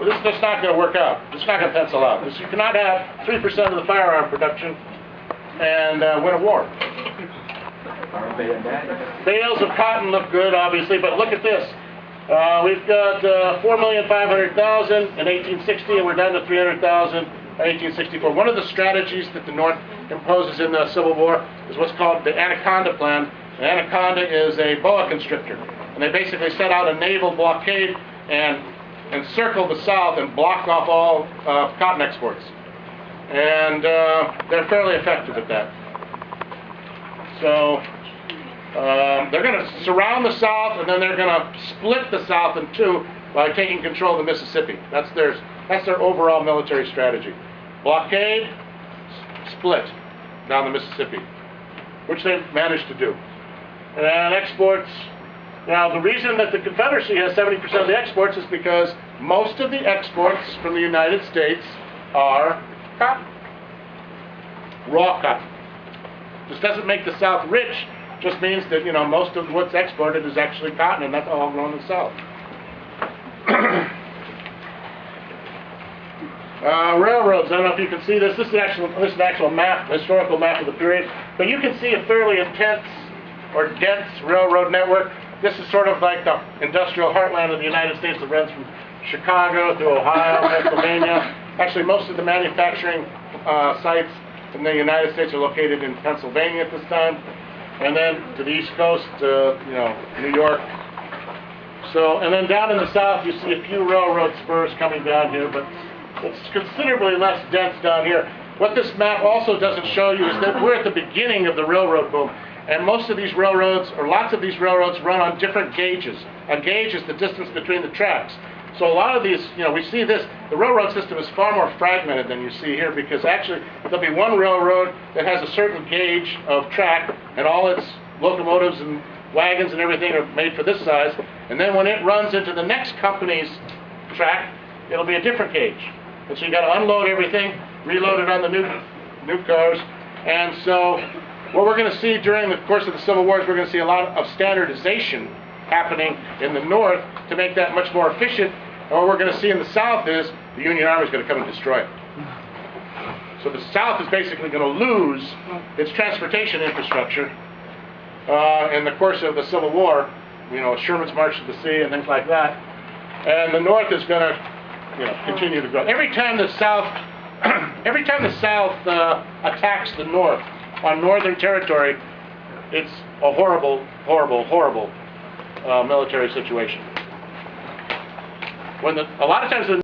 this is just not going to work out. It's not going to pencil out. You cannot have 3% of the firearm production and win a war. Bales of cotton look good, obviously, but look at this. We've got 4,500,000 in 1860, and we're down to 300,000 in 1864. One of the strategies that the North imposes in the Civil War is what's called the Anaconda Plan. An anaconda is a boa constrictor, and they basically set out a naval blockade and encircle the South and block off all cotton exports. And they're fairly effective at that. So they're going to surround the South, and then they're going to split the South in two by taking control of the Mississippi. That's their overall military strategy. Blockade, split down the Mississippi, which they've managed to do. And exports, now the reason that the Confederacy has 70% of the exports is because most of the exports from the United States are cotton, raw cotton. This doesn't make the South rich, just means that, you know, most of what's exported is actually cotton, and that's all grown in the South. Railroads, I don't know if you can see this. This is an actual map, historical map of the period. But you can see a fairly intense or dense railroad network. This is sort of like the industrial heartland of the United States that runs from Chicago through Ohio, Pennsylvania. Actually, most of the manufacturing sites in the United States are located in Pennsylvania at this time. And then to the East Coast, you know, New York. So, and then down in the South, you see a few railroad spurs coming down here, but it's considerably less dense down here. What this map also doesn't show you is that we're at the beginning of the railroad boom. And most of these railroads, or lots of these railroads, run on different gauges. A gauge is the distance between the tracks. So a lot of these, you know, we see this, the railroad system is far more fragmented than you see here, because actually there'll be one railroad that has a certain gauge of track, and all its locomotives and wagons and everything are made for this size. And then when it runs into the next company's track, it'll be a different gauge. And so you got to unload everything, reload it on the new cars. And so what we're going to see during the course of the Civil War is we're going to see a lot of standardization happening in the North to make that much more efficient. And what we're going to see in the South is the Union Army is going to come and destroy it. So the South is basically going to lose its transportation infrastructure in the course of the Civil War. You know, Sherman's March to the Sea and things like that. And the North is going to, you know, continue to grow. Every time the South attacks the North on Northern territory, it's a horrible, horrible, horrible military situation. A lot of times the